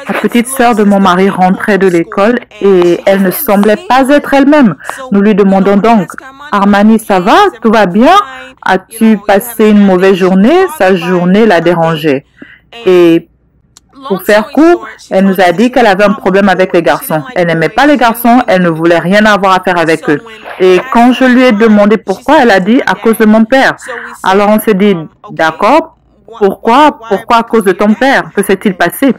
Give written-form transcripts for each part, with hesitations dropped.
La petite sœur de mon mari rentrait de l'école et elle ne semblait pas être elle-même. Nous lui demandons donc, Armani, ça va? Tout va bien? As-tu passé une mauvaise journée? Sa journée l'a dérangée. Et pour faire court, elle nous a dit qu'elle avait un problème avec les garçons. Elle n'aimait pas les garçons, elle ne voulait rien avoir à faire avec eux. Et quand je lui ai demandé pourquoi, elle a dit à cause de mon père. Alors on s'est dit, d'accord, pourquoi à cause de ton père? Que s'est-il passé?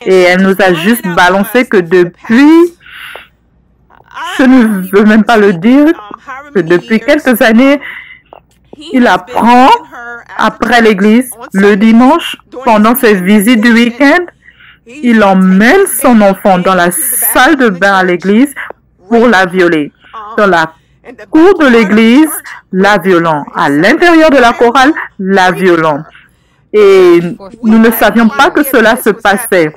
Et elle nous a juste balancé que depuis, je ne veux même pas le dire, que depuis quelques années, il apprend après l'église, le dimanche, pendant ses visites du week-end, il emmène son enfant dans la salle de bain à l'église pour la violer. Dans la cour de l'église, la violant. À l'intérieur de la chorale, la violant. Et nous ne savions pas que cela se passait.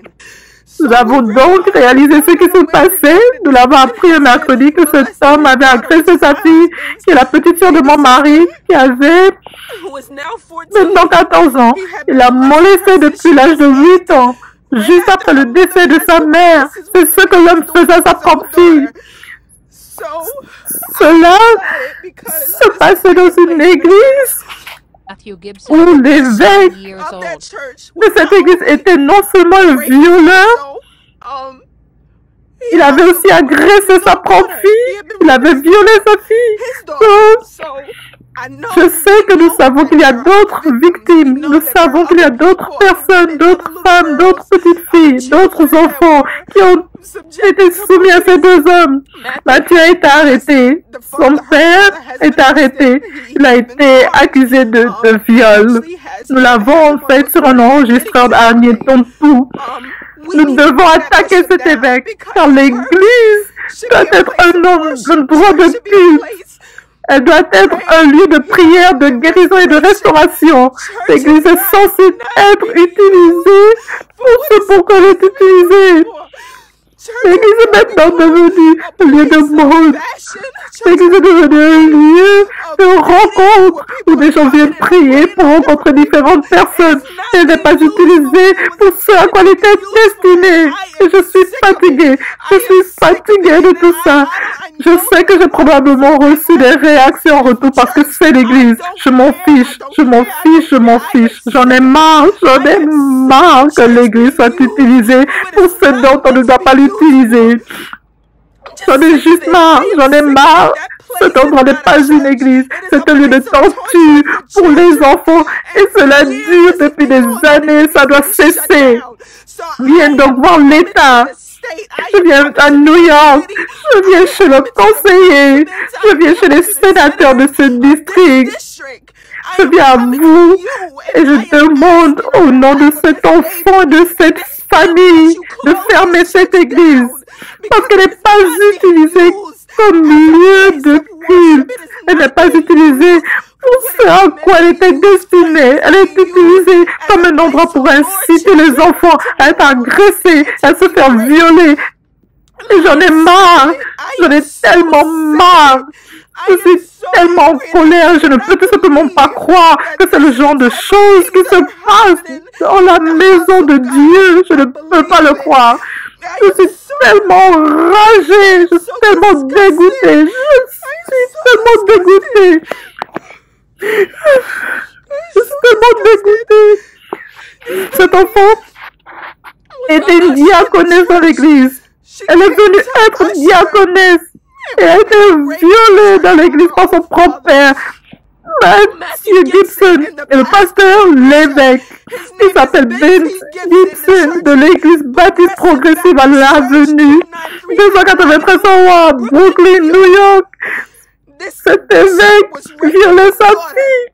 Nous avons donc réalisé ce qui se passait. Nous l'avons appris un mercredi que cet homme avait agressé sa fille, qui est la petite sœur de mon mari, qui avait maintenant 14 ans. Il l'a molestée depuis l'âge de 8 ans, juste après le décès de sa mère. C'est ce que l'homme faisait à sa propre fille. Cela se passait dans une église où l'évêque de cette église était non seulement un violeur, il avait aussi agressé sa propre fille, il avait violé sa fille. Donc, je sais que nous savons qu'il y a d'autres victimes, nous savons qu'il y a d'autres personnes, d'autres femmes, d'autres petites filles, d'autres enfants qui ont été soumis à ces deux hommes. Mathieu a été arrêté, son père est arrêté, il a été accusé de viol. Nous l'avons en fait sur un enregistreur d'Arnieton tout. Nous devons attaquer cet évêque, car l'église doit être un endroit de culte. Elle doit être un lieu de prière, de guérison et de restauration. L'église est censée être utilisée pour ce pourquoi elle est utilisée. L'église est maintenant devenue un lieu de mode. L'église est devenue un lieu de rencontre où des gens viennent prier pour rencontrer différentes personnes. Elle n'est pas utilisée pour ce à quoi elle était destinée. Et je suis fatiguée. Je suis fatiguée de tout ça. Je sais que j'ai probablement reçu des réactions en retour parce que c'est l'église. Je m'en fiche, je m'en fiche, je m'en fiche. J'en ai marre que l'église soit utilisée pour ce dont on ne doit pas l'utiliser. J'en ai juste marre, j'en ai marre. Cet endroit n'est pas une église, c'est un lieu de torture pour les enfants et cela dure depuis des années, ça doit cesser. Viens donc voir l'État. Je viens à New York, je viens chez le conseiller, je viens chez les sénateurs de ce district. Je viens à vous et je demande au nom de cet enfant, de cette famille, de fermer cette église. Parce qu'elle n'est pas utilisée comme lieu de culte. Elle n'est pas utilisée pour ce à quoi elle était destinée. Elle est utilisée comme un endroit pour inciter les enfants à être agressés, à se faire violer. Et j'en ai marre. J'en ai tellement marre. Je suis tellement en colère, je ne peux tout simplement pas croire que c'est le genre de choses qui se passent dans la maison de Dieu. Je ne peux pas le croire. Je suis tellement enragée, je suis tellement dégoûtée, je suis tellement dégoûtée. Je suis tellement dégoûtée. Cet enfant était une diaconesse dans l'église. Elle est venue être diaconesse. Et elle a été violée dans l'église par son propre père, Matthew Gibson, et le pasteur, l'évêque. Il s'appelle Ben Gibson de l'église baptiste progressive à l'Avenue 293 à Brooklyn, New York. Cet évêque violait sa fille.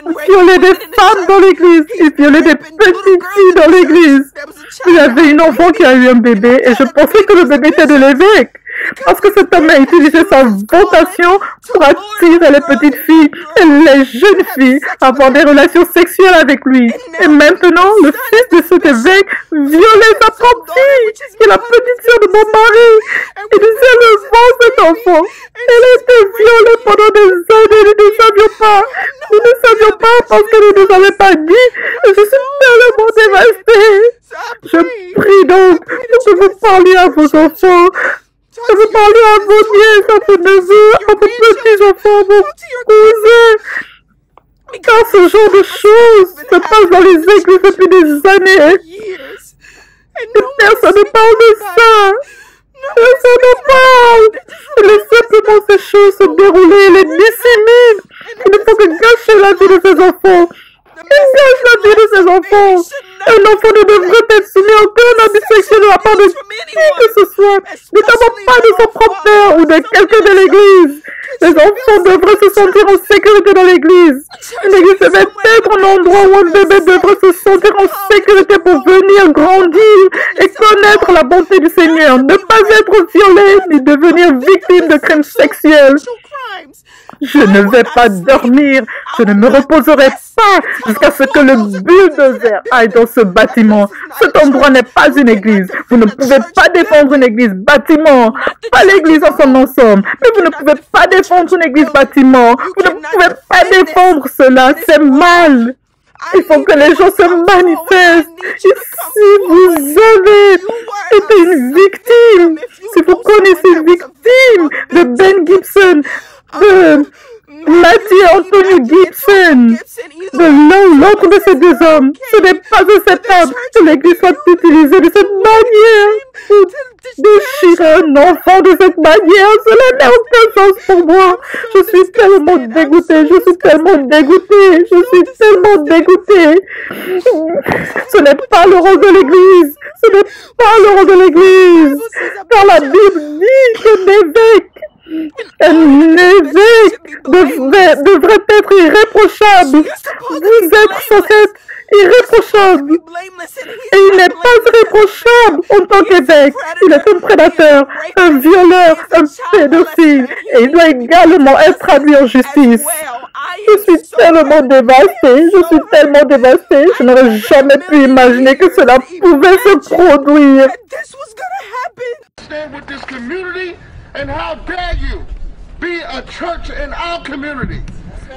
Il violait des femmes dans l'église. Il violait des petites filles dans l'église. Il y avait une enfant qui a eu un bébé et je pensais que le bébé était de l'évêque. Parce que cet homme a utilisé sa vocation pour attirer les petites filles et les jeunes filles à avoir des relations sexuelles avec lui. Et maintenant, le fils de cet évêque violait sa propre fille, qui est la petite sœur de mon mari. Et nous élevons cet enfant. Elle a été violée pendant des années, nous ne savions pas. Nous ne savions pas parce que nous ne nous avions pas dit. Et je suis tellement dévastée. Je prie ici, donc, pour que vous parliez à vos enfants, que vous parliez à vos nièces, à vos neveux, à vos petits-enfants, à vos cousins. Car ce genre de choses se passe dans les églises depuis des années. Et personne ne parle de ça. Personne ne parle. Il laisse simplement ces choses se dérouler et les dissémine. Il ne faut que gâcher la vie de ses enfants. Il gâche la vie de ses enfants. Un enfant ne devrait être soumis à aucun abus sexuel de la part de qui que ce soit, notamment pas de son propre père ou de quelqu'un de l'église. Les enfants devraient se sentir en sécurité dans l'église. L'église devait être un endroit où un bébé devrait se sentir en sécurité pour venir grandir et connaître la bonté du Seigneur, ne pas être violé ni devenir victime de crimes sexuels. Je ne vais pas dormir, je ne me reposerai pas jusqu'à ce que le bulldozer aille dans ce bâtiment. Cet endroit n'est pas une église. Vous ne pouvez pas défendre une église bâtiment, pas l'église en son ensemble. Mais vous ne pouvez pas défendre une église bâtiment. Vous ne pouvez pas défendre cela, c'est mal. Il faut que les gens se manifestent. Et si vous avez été une victime, si vous connaissez une victime de Ben Gibson, de Matthew Anthony Gibson, de l'un ou l'autre de ces deux hommes, ce n'est pas acceptable que l'Église soit utilisée de cette manière pour déchirer un enfant de cette manière. Cela n'a aucun sens pour moi. Je suis tellement dégoûtée, je suis tellement dégoûtée, je suis tellement dégoûtée. Ce n'est pas le rôle de l'Église, ce n'est pas le rôle de l'Église, car la Bible dit que l'évêque devrait être irréprochable. Vous êtes censé être irréprochable. Et il n'est pas irréprochable en tant qu'évêque. Il est un prédateur, un violeur, un pédophile. Et il doit également être traduit en justice. Je suis tellement dévastée. Je suis tellement dévastée. Je n'aurais jamais pu imaginer que cela pouvait se produire. And how dare you be a church in our community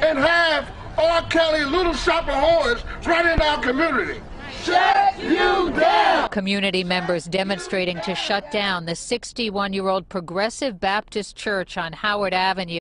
and have R. Kelly, Little Shop of Horrors right in our community? Shut you down! Community members demonstrating to shut down the 61-year-old Progressive Baptist Church on Howard Avenue.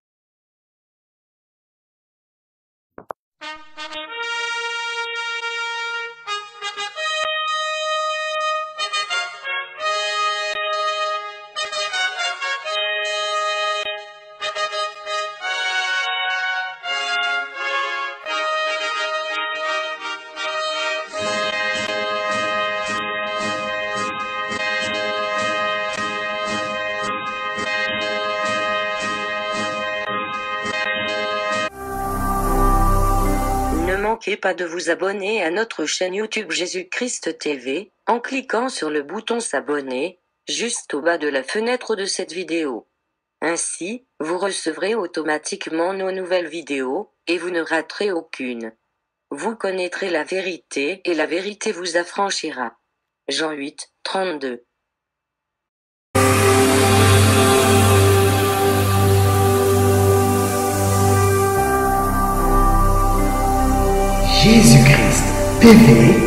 Ne manquez pas de vous abonner à notre chaîne YouTube Jésus-Christ TV, en cliquant sur le bouton s'abonner, juste au bas de la fenêtre de cette vidéo. Ainsi, vous recevrez automatiquement nos nouvelles vidéos, et vous ne raterez aucune. Vous connaîtrez la vérité et la vérité vous affranchira. Jean 8, 32. Jésus-Christ TV,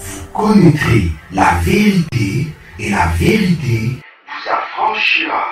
vous connaîtrez la vérité et la vérité vous affranchira.